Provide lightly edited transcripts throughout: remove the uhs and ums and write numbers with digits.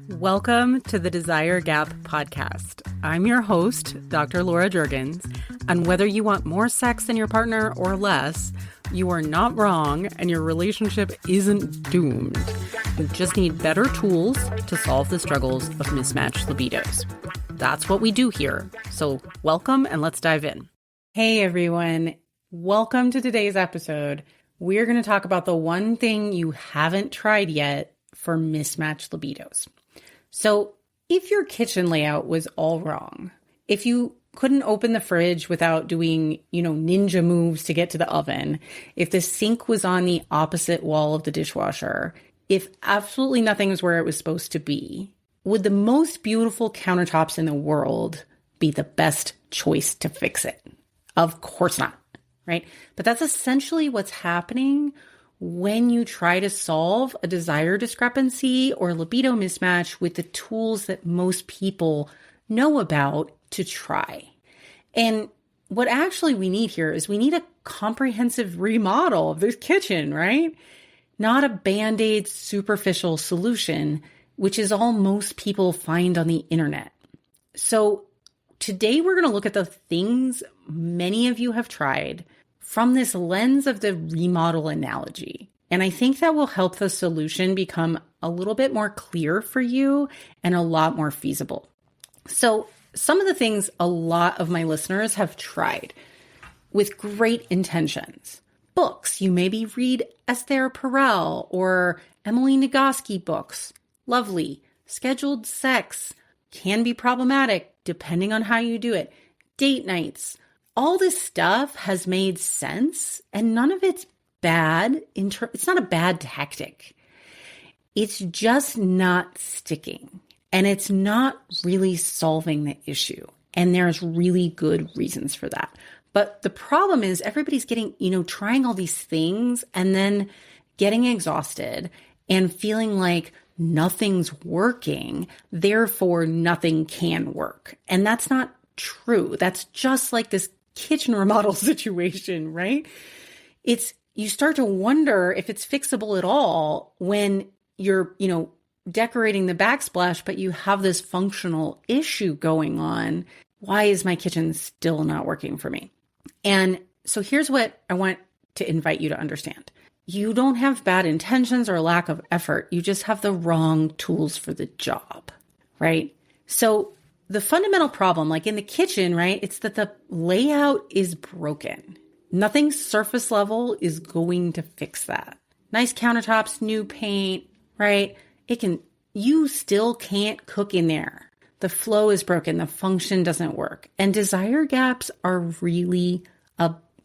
Welcome to the Desire Gap podcast. I'm your host, Dr. Laura Jurgens, and whether you want more sex than your partner or less, you are not wrong and your relationship isn't doomed. You just need better tools to solve the struggles of mismatched libidos. That's what we do here. So welcome and let's dive in. Hey everyone, welcome to today's episode. We're going to talk about the one thing you haven't tried yet for mismatched libidos. So if your kitchen layout was all wrong, if you couldn't open the fridge without doing, ninja moves to get to the oven, if the sink was on the opposite wall of the dishwasher, if absolutely nothing was where it was supposed to be, would the most beautiful countertops in the world be the best choice to fix it? Of course not, right? But that's essentially what's happening when you try to solve a desire discrepancy or libido mismatch with the tools that most people know about to try. And what actually we need here is we need a comprehensive remodel of this kitchen, right? Not a Band-Aid superficial solution, which is all most people find on the internet. So today we're going to look at the things many of you have tried from this lens of the remodel analogy. And I think that will help the solution become a little bit more clear for you and a lot more feasible. So some of the things a lot of my listeners have tried with great intentions. Books, you maybe read Esther Perel or Emily Nagoski books. Lovely. Scheduled sex can be problematic depending on how you do it. Date nights. All this stuff has made sense and none of it's bad. It's not a bad tactic. It's just not sticking and it's not really solving the issue. And there's really good reasons for that. But the problem is everybody's getting, trying all these things and then getting exhausted and feeling like nothing's working. Therefore, nothing can work. And that's not true. That's just like this kitchen remodel situation, right? You start to wonder if it's fixable at all when you're, decorating the backsplash, but you have this functional issue going on. Why is my kitchen still not working for me? And so here's what I want to invite you to understand. You don't have bad intentions or lack of effort. You just have the wrong tools for the job, right? So the fundamental problem, like in the kitchen, right, it's that the layout is broken. Nothing surface level is going to fix that. Nice countertops, new paint, right? You still can't cook in there. The flow is broken. The function doesn't work. And desire gaps are really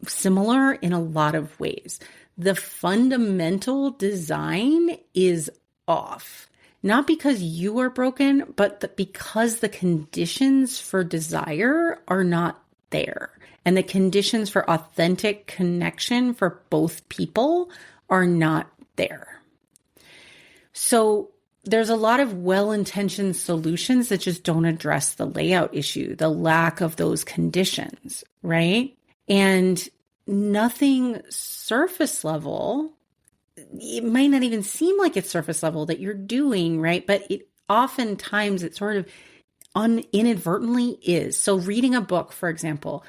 similar in a lot of ways. The fundamental design is off. Not because you are broken, but because the conditions for desire are not there. And the conditions for authentic connection for both people are not there. So there's a lot of well-intentioned solutions that just don't address the layout issue, the lack of those conditions, right? And nothing surface level, it might not even seem like it's surface level that you're doing, right? But oftentimes it sort of inadvertently is. So reading a book, for example,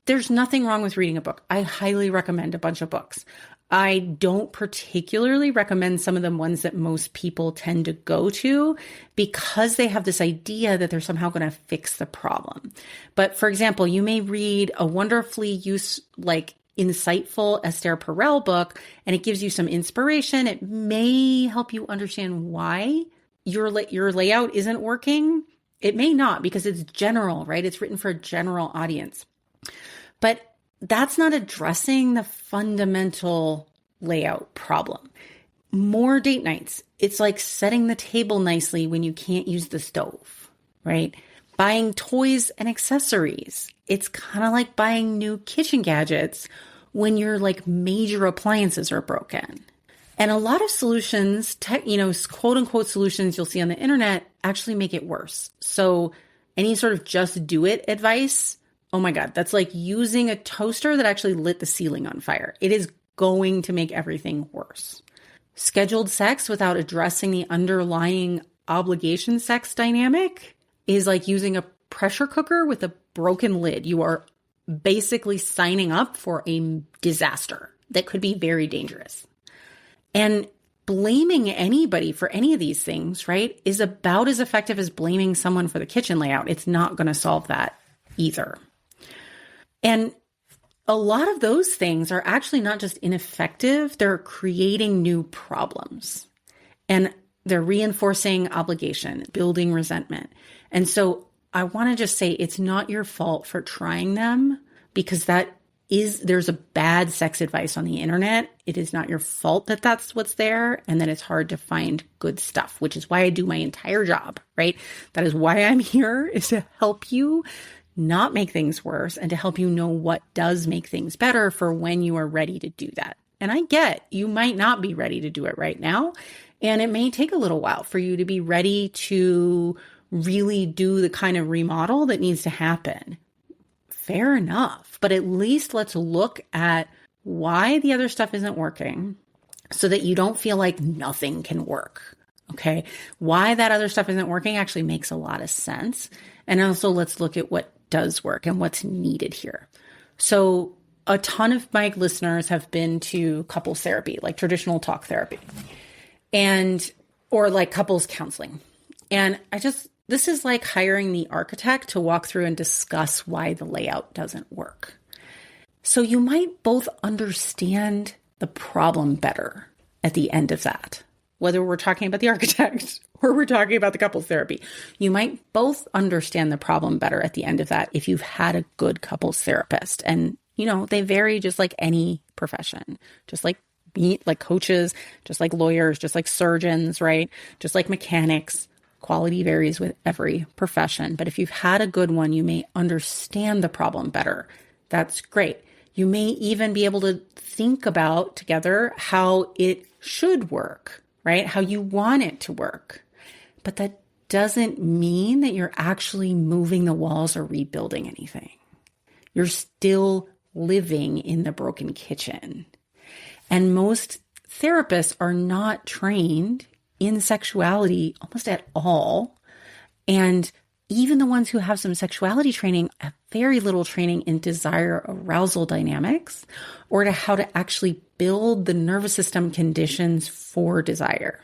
there's nothing wrong with reading a book. I highly recommend a bunch of books. I don't particularly recommend some of the ones that most people tend to go to because they have this idea that they're somehow going to fix the problem. But for example, you may read a wonderfully insightful Esther Perel book, and it gives you some inspiration. It may help you understand why your layout isn't working. It may not because it's general, right? It's written for a general audience. But that's not addressing the fundamental layout problem. More date nights. It's like setting the table nicely when you can't use the stove, right? Buying toys and accessories. It's kind of like buying new kitchen gadgets when your major appliances are broken. And a lot of solutions, quote unquote solutions you'll see on the internet actually make it worse. So any sort of just do it advice, oh my God, that's like using a toaster that actually lit the ceiling on fire. It is going to make everything worse. Scheduled sex without addressing the underlying obligation sex dynamic is like using a pressure cooker with a broken lid. You are basically signing up for a disaster that could be very dangerous. And blaming anybody for any of these things, right, is about as effective as blaming someone for the kitchen layout. It's not going to solve that either. And a lot of those things are actually not just ineffective, they're creating new problems. And they're reinforcing obligation, building resentment. And so I want to just say it's not your fault for trying them, because there's a bad sex advice on the internet. It is not your fault that that's what's there and that it's hard to find good stuff, which is why I do my entire job, right? That is why I'm here, is to help you not make things worse and to help you know what does make things better for when you are ready to do that. And I get you might not be ready to do it right now, and it may take a little while for you to be ready to really do the kind of remodel that needs to happen. Fair enough. But at least let's look at why the other stuff isn't working so that you don't feel like nothing can work. Okay. Why that other stuff isn't working actually makes a lot of sense. And also let's look at what does work and what's needed here. So a ton of my listeners have been to couples therapy, like traditional talk therapy, or like couples counseling. And this is like hiring the architect to walk through and discuss why the layout doesn't work. So you might both understand the problem better at the end of that, whether we're talking about the architect or we're talking about the couples therapy. You might both understand the problem better at the end of that if you've had a good couples therapist. And, they vary just like any profession, just like coaches, just like lawyers, just like surgeons, right? Just like mechanics. Quality varies with every profession, but if you've had a good one, you may understand the problem better. That's great. You may even be able to think about together how it should work, right? How you want it to work. But that doesn't mean that you're actually moving the walls or rebuilding anything. You're still living in the broken kitchen. And most therapists are not trained in sexuality almost at all. And even the ones who have some sexuality training have very little training in desire arousal dynamics or to how to actually build the nervous system conditions for desire.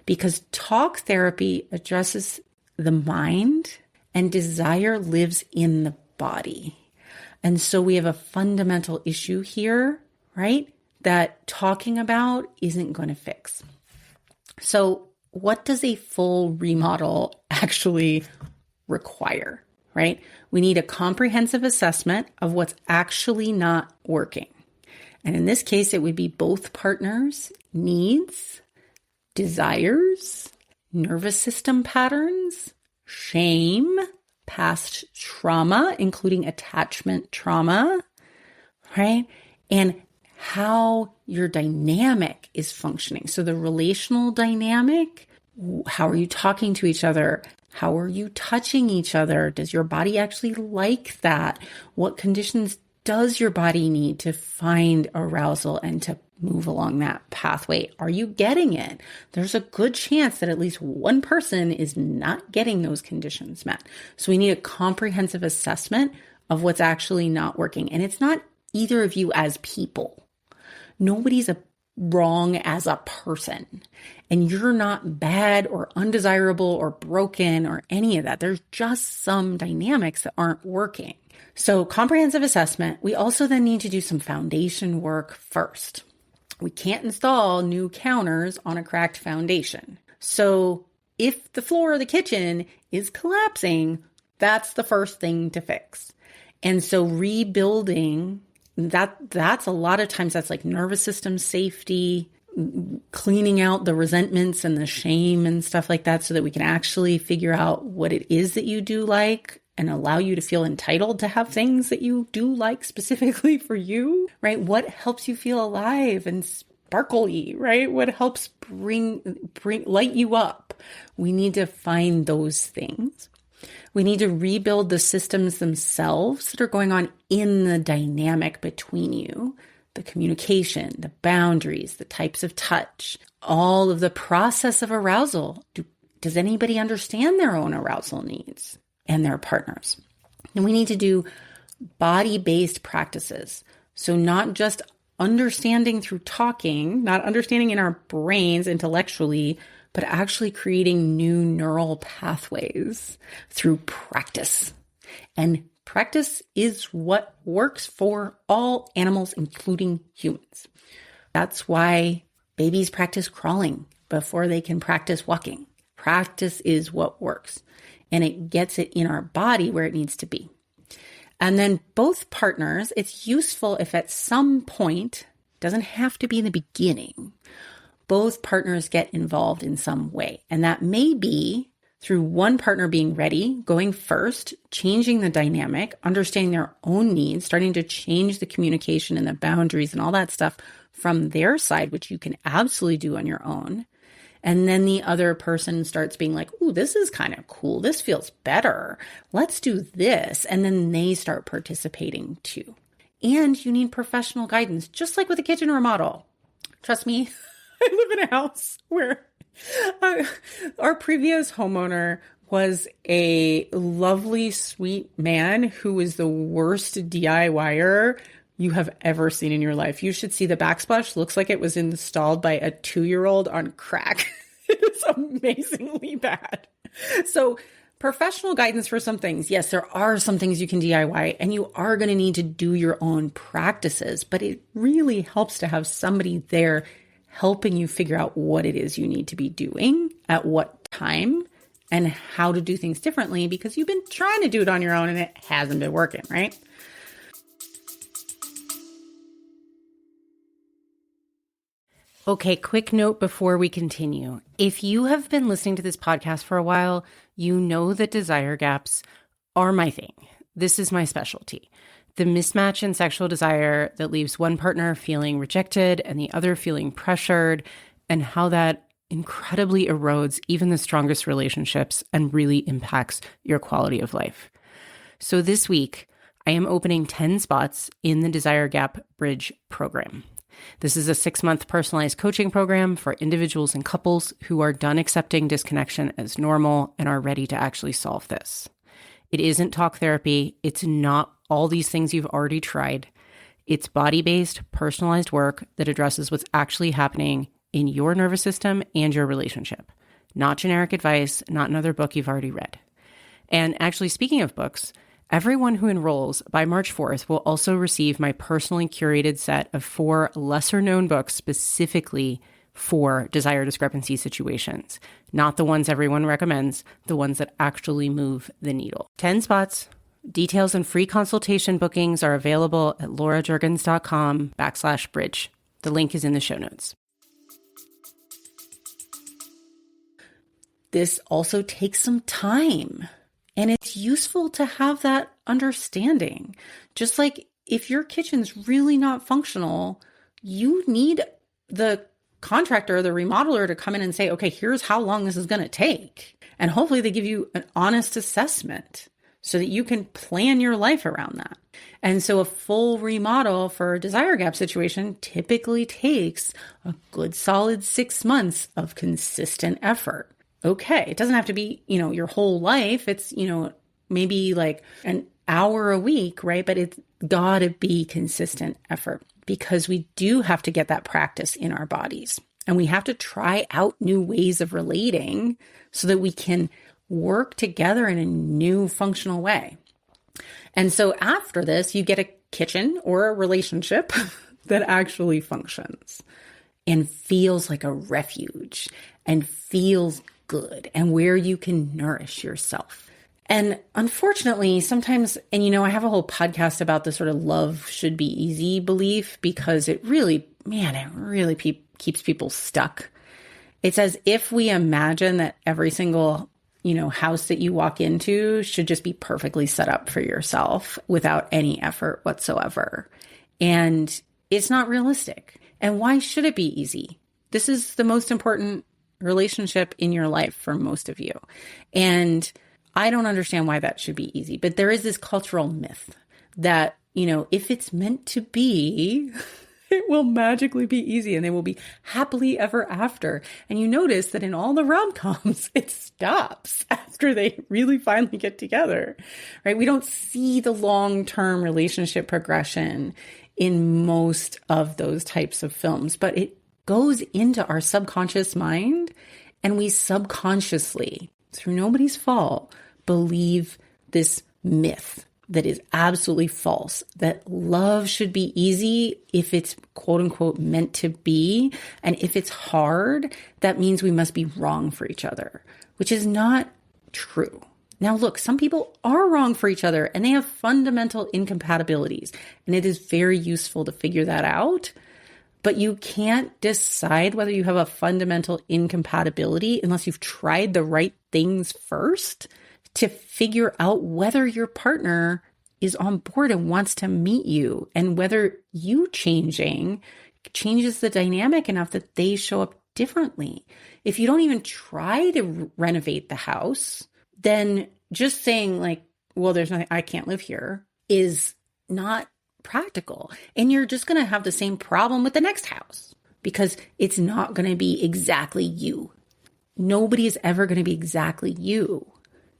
Because talk therapy addresses the mind and desire lives in the body. And so we have a fundamental issue here, right? That talking about isn't going to fix. So what does a full remodel actually require, right? We need a comprehensive assessment of what's actually not working. And in this case, it would be both partners' needs, desires, nervous system patterns, shame, past trauma, including attachment trauma, right? And how your dynamic is functioning. So the relational dynamic, how are you talking to each other? How are you touching each other? Does your body actually like that? What conditions does your body need to find arousal and to move along that pathway? Are you getting it? There's a good chance that at least one person is not getting those conditions met. So we need a comprehensive assessment of what's actually not working. And it's not either of you as people. Nobody's wrong as a person, and you're not bad or undesirable or broken or any of that. There's just some dynamics that aren't working. So comprehensive assessment. We also then need to do some foundation work first. We can't install new counters on a cracked foundation. So if the floor of the kitchen is collapsing, that's the first thing to fix. And so rebuilding that's a lot of times that's like nervous system safety, cleaning out the resentments and the shame and stuff like that so that we can actually figure out what it is that you do like and allow you to feel entitled to have things that you do like specifically for you, right? What helps you feel alive and sparkly, right? What helps light you up? We need to find those things. We need to rebuild the systems themselves that are going on in the dynamic between you, the communication, the boundaries, the types of touch, all of the process of arousal. Does anybody understand their own arousal needs and their partners? And we need to do body-based practices. So not just understanding through talking, not understanding in our brains intellectually, but actually creating new neural pathways through practice. And practice is what works for all animals, including humans. That's why babies practice crawling before they can practice walking. Practice is what works, and it gets it in our body where it needs to be. And then both partners, it's useful if at some point, doesn't have to be in the beginning, both partners get involved in some way. And that may be through one partner being ready, going first, changing the dynamic, understanding their own needs, starting to change the communication and the boundaries and all that stuff from their side, which you can absolutely do on your own. And then the other person starts being like, ooh, this is kind of cool. This feels better. Let's do this. And then they start participating too. And you need professional guidance, just like with a kitchen remodel. Trust me, I live in a house where our previous homeowner was a lovely, sweet man who was the worst DIYer you have ever seen in your life. You should see the backsplash. Looks like it was installed by a 2-year-old on crack. It is amazingly bad. So professional guidance for some things. Yes, there are some things you can DIY and you are going to need to do your own practices, but it really helps to have somebody there helping you figure out what it is you need to be doing at what time and how to do things differently because you've been trying to do it on your own and it hasn't been working, right? Okay, quick note before we continue. If you have been listening to this podcast for a while, you know that desire gaps are my thing. This is my specialty. The mismatch in sexual desire that leaves one partner feeling rejected and the other feeling pressured, and how that incredibly erodes even the strongest relationships and really impacts your quality of life. So this week, I am opening 10 spots in the Desire Gap Bridge program. This is a 6-month personalized coaching program for individuals and couples who are done accepting disconnection as normal and are ready to actually solve this. It isn't talk therapy. It's not all these things you've already tried. It's body-based, personalized work that addresses what's actually happening in your nervous system and your relationship. Not generic advice, not another book you've already read. And actually, speaking of books, everyone who enrolls by March 4th will also receive my personally curated set of 4 lesser-known books specifically for desire discrepancy situations. Not the ones everyone recommends, the ones that actually move the needle. 10 spots. Details and free consultation bookings are available at laurajurgens.com/bridge. The link is in the show notes. This also takes some time. And it's useful to have that understanding. Just like if your kitchen's really not functional, you need the contractor, the remodeler to come in and say, okay, here's how long this is going to take. And hopefully they give you an honest assessment so that you can plan your life around that. And so a full remodel for a desire gap situation typically takes a good solid 6 months of consistent effort. Okay, it doesn't have to be, your whole life. It's, maybe like an hour a week, right? But it's gotta be consistent effort because we do have to get that practice in our bodies. And we have to try out new ways of relating so that we can work together in a new functional way. And so after this, you get a kitchen or a relationship that actually functions and feels like a refuge and feels good and where you can nourish yourself. And unfortunately, sometimes, and I have a whole podcast about the sort of love should be easy belief because it really keeps people stuck. It's as if we imagine that every single, house that you walk into should just be perfectly set up for yourself without any effort whatsoever. And it's not realistic. And why should it be easy? This is the most important relationship in your life for most of you. And I don't understand why that should be easy, but there is this cultural myth that, if it's meant to be, It will magically be easy and they will be happily ever after. And you notice that in all the rom-coms, it stops after they really finally get together, right? We don't see the long-term relationship progression in most of those types of films, but it goes into our subconscious mind and we subconsciously, through nobody's fault, believe this myth that is absolutely false, that love should be easy if it's quote unquote meant to be. And if it's hard, that means we must be wrong for each other, which is not true. Now, look, some people are wrong for each other and they have fundamental incompatibilities, and it is very useful to figure that out. But you can't decide whether you have a fundamental incompatibility unless you've tried the right things first to figure out whether your partner is on board and wants to meet you, and whether you changing changes the dynamic enough that they show up differently. If you don't even try to renovate the house, then just saying like, well, there's nothing, I can't live here, is not practical. And you're just going to have the same problem with the next house because it's not going to be exactly you. Nobody is ever going to be exactly you.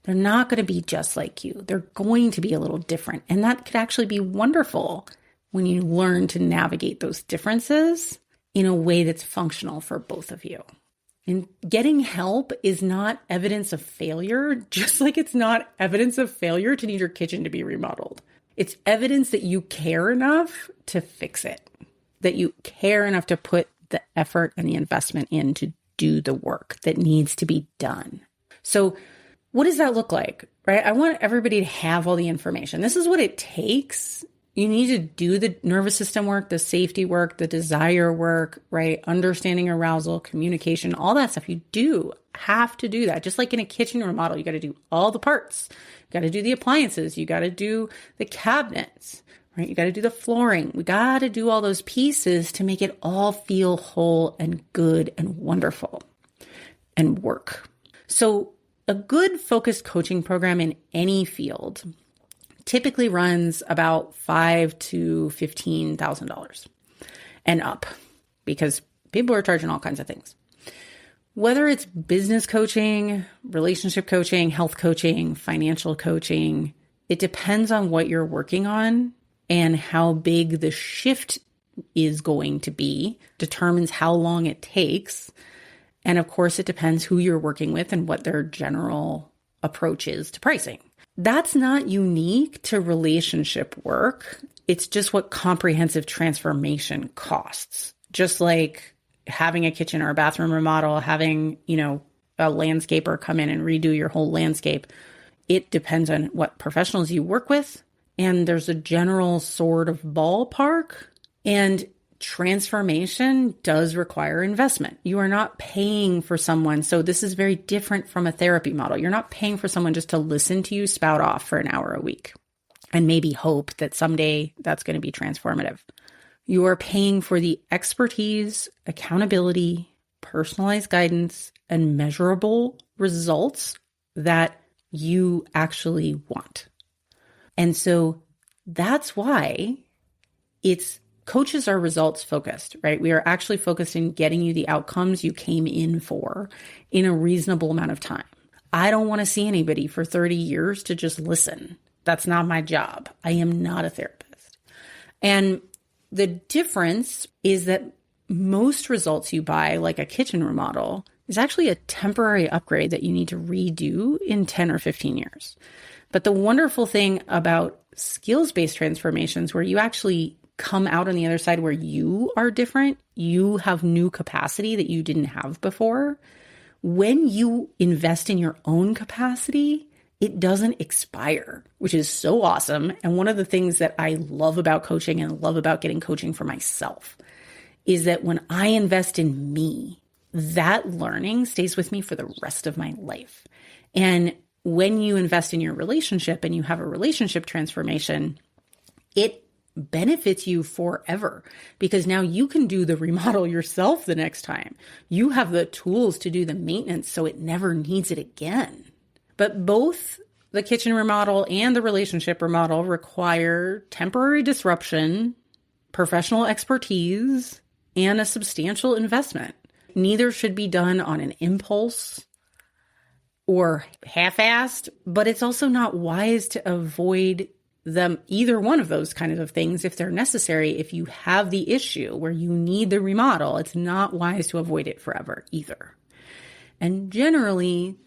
They're not going to be just like you. They're going to be a little different. And that could actually be wonderful when you learn to navigate those differences in a way that's functional for both of you. And getting help is not evidence of failure, just like it's not evidence of failure to need your kitchen to be remodeled. It's evidence that you care enough to fix it, that you care enough to put the effort and the investment in to do the work that needs to be done. So what does that look like, right? I want everybody to have all the information. This is what it takes. You need to do the nervous system work, the safety work, the desire work, right? Understanding arousal, communication, all that stuff. You do have to do that. Just like in a kitchen remodel, you got to do all the parts. You got to do the appliances. You got to do the cabinets, right? You got to do the flooring. We got to do all those pieces to make it all feel whole and good and wonderful and work. So a good focused coaching program in any field typically runs about $5,000 to $15,000 and up, because people are charging all kinds of things. Whether it's business coaching, relationship coaching, health coaching, financial coaching, it depends on what you're working on, and how big the shift is going to be determines how long it takes. And of course, it depends who you're working with and what their general approach is to pricing. That's not unique to relationship work. It's just what comprehensive transformation costs. Just like having a kitchen or a bathroom remodel, having, a landscaper come in and redo your whole landscape. It depends on what professionals you work with. And there's a general sort of ballpark. And transformation does require investment. You are not paying for someone. So this is very different from a therapy model. You're not paying for someone just to listen to you spout off for an hour a week and maybe hope that someday that's going to be transformative. You are paying for the expertise, accountability, personalized guidance, and measurable results that you actually want. And so that's why coaches are results focused, right? We are actually focused in getting you the outcomes you came in for in a reasonable amount of time. I don't want to see anybody for 30 years to just listen. That's not my job. I am not a therapist. And the difference is that most results you buy, like a kitchen remodel, is actually a temporary upgrade that you need to redo in 10 or 15 years. But the wonderful thing about skills-based transformations, where you actually come out on the other side where you are different, you have new capacity that you didn't have before. When you invest in your own capacity, it doesn't expire, which is so awesome. And one of the things that I love about coaching and love about getting coaching for myself is that when I invest in me, that learning stays with me for the rest of my life. And when you invest in your relationship and you have a relationship transformation, it benefits you forever, because now you can do the remodel yourself the next time. You have the tools to do the maintenance so it never needs it again. But both the kitchen remodel and the relationship remodel require temporary disruption professional expertise and a substantial investment. Neither should be done on an impulse or half-assed, but it's also not wise to avoid them, either one of those kinds of things, if they're necessary. If you have the issue where you need the remodel, it's not wise to avoid it forever either. And generally,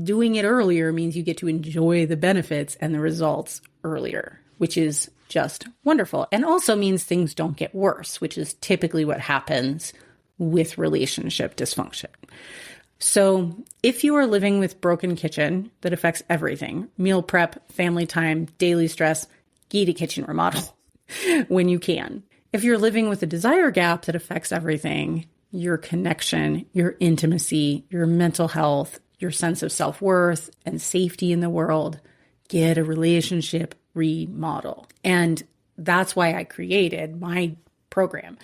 doing it earlier means you get to enjoy the benefits and the results earlier, which is just wonderful. And also means things don't get worse, which is typically what happens with relationship dysfunction. So if you are living with broken kitchen that affects everything, meal prep, family time, daily stress, get a kitchen remodel when you can. If you're living with a desire gap that affects everything, your connection, your intimacy, your mental health, your sense of self-worth and safety in the world, get a relationship remodel. And that's why I created my program.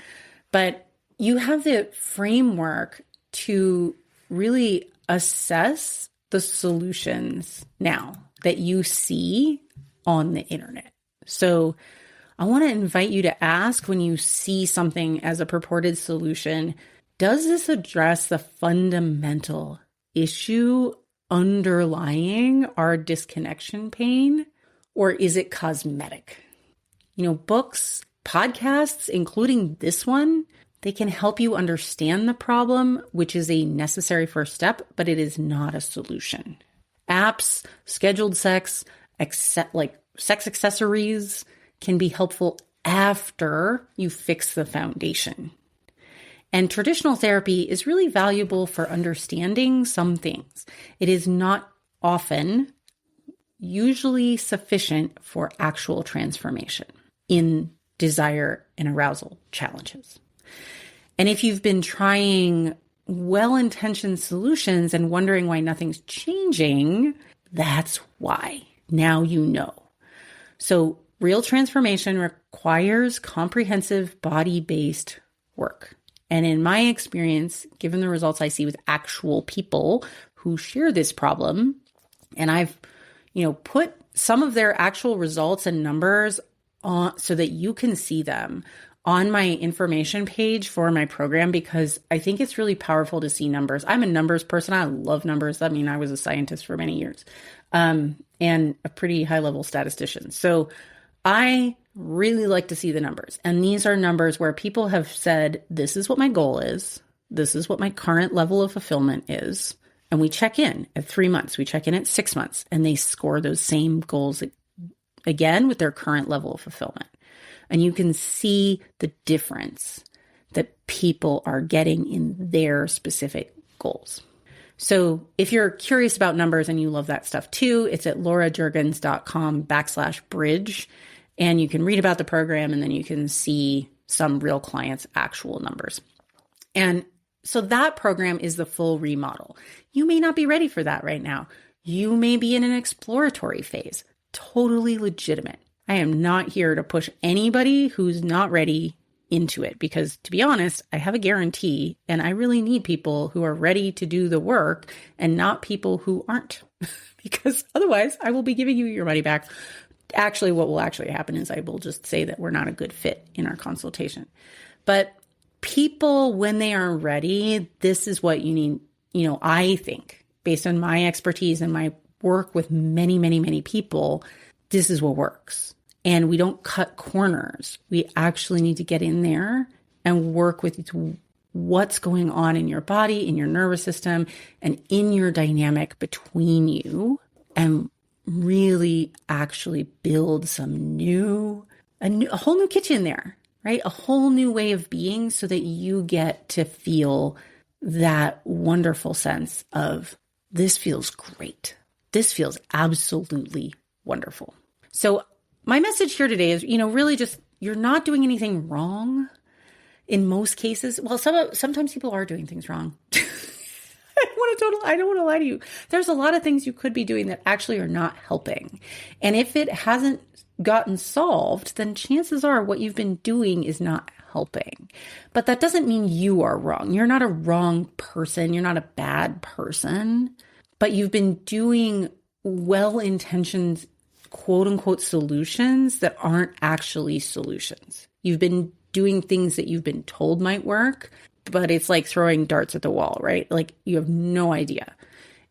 But you have the framework to really assess the solutions now that you see on the internet. So I want to invite you to ask, when you see something as a purported solution, does this address the fundamental issue underlying our disconnection pain, or is it cosmetic? Books, podcasts, including this one, they can help you understand the problem, which is a necessary first step, but it is not a solution. Apps, scheduled sex, like sex accessories, can be helpful after you fix the foundation. And traditional therapy is really valuable for understanding some things. It is not often usually sufficient for actual transformation in desire and arousal challenges. And if you've been trying well-intentioned solutions and wondering why nothing's changing, that's why. Now you know. So real transformation requires comprehensive body-based work. And in my experience, given the results I see with actual people who share this problem, and I've, put some of their actual results and numbers on so that you can see them on my information page for my program, because I think it's really powerful to see numbers. I'm a numbers person. I love numbers. I mean, I was a scientist for many years, and a pretty high-level statistician. So I really like to see the numbers. And these are numbers where people have said, this is what my goal is. This is what my current level of fulfillment is. And we check in at 3 months. We check in at 6 months, and they score those same goals again with their current level of fulfillment. And you can see the difference that people are getting in their specific goals. So if you're curious about numbers and you love that stuff too, it's at laurajurgens.com/bridge. And you can read about the program, and then you can see some real clients' actual numbers. And so that program is the full remodel. You may not be ready for that right now. You may be in an exploratory phase. Totally legitimate. I am not here to push anybody who's not ready into it, because to be honest, I have a guarantee, and I really need people who are ready to do the work and not people who aren't, because otherwise I will be giving you your money back. Actually, what will actually happen is I will just say that we're not a good fit in our consultation. But people, when they are ready, this is what you need. I think, based on my expertise and my work with many, many, many people, this is what works. And we don't cut corners. We actually need to get in there and work with what's going on in your body, in your nervous system, and in your dynamic between you, and really actually build a whole new kitchen there, right? A whole new way of being, so that you get to feel that wonderful sense of, this feels great. This feels absolutely wonderful. So my message here today is, really just, you're not doing anything wrong in most cases. Well, sometimes people are doing things wrong. I don't want to lie to you. There's a lot of things you could be doing that actually are not helping. And if it hasn't gotten solved, then chances are what you've been doing is not helping. But that doesn't mean you are wrong. You're not a wrong person. You're not a bad person. But you've been doing well-intentioned, quote unquote, solutions that aren't actually solutions. You've been doing things that you've been told might work, but it's like throwing darts at the wall, right? Like you have no idea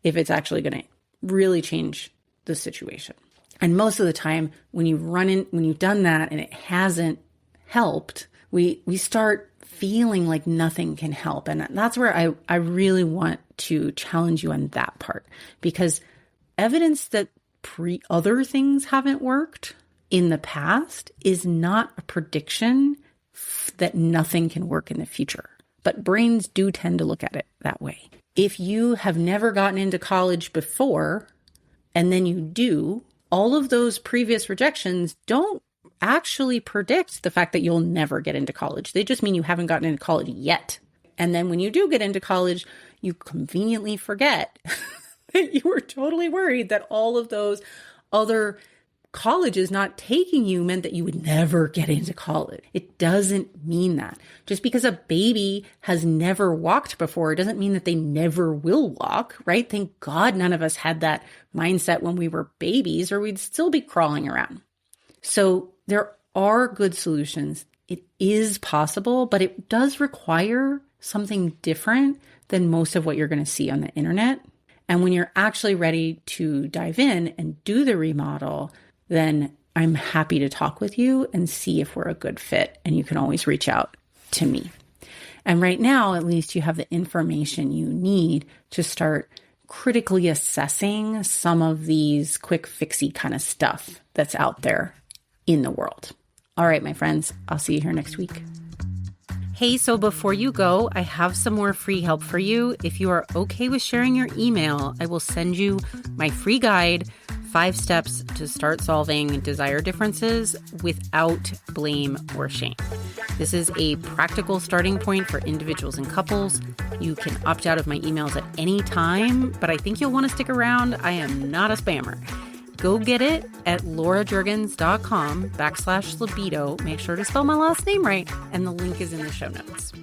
if it's actually going to really change the situation. And most of the time when you've done that and it hasn't helped, we start feeling like nothing can help. And that's where I really want to challenge you on that part, because evidence that other things haven't worked in the past is not a prediction that nothing can work in the future. But brains do tend to look at it that way. If you have never gotten into college before, and then you do, all of those previous rejections don't actually predict the fact that you'll never get into college. They just mean you haven't gotten into college yet. And then when you do get into college, you conveniently forget that you were totally worried that all of those other colleges not taking you meant that you would never get into college. It doesn't mean that. Just because a baby has never walked before doesn't mean that they never will walk, right? Thank God none of us had that mindset when we were babies, or we'd still be crawling around. So there are good solutions. It is possible, but it does require something different than most of what you're going to see on the internet. And when you're actually ready to dive in and do the remodel, then I'm happy to talk with you and see if we're a good fit. And you can always reach out to me. And right now, at least you have the information you need to start critically assessing some of these quick fixy kind of stuff that's out there in the world. All right, my friends, I'll see you here next week. Hey, so before you go, I have some more free help for you. If you are okay with sharing your email, I will send you my free guide, 5 steps to start solving desire differences without blame or shame. This is a practical starting point for individuals and couples. You can opt out of my emails at any time, but I think you'll want to stick around. I am not a spammer. Go get it at laurajurgens.com/libido. Make sure to spell my last name right, and the link is in the show notes.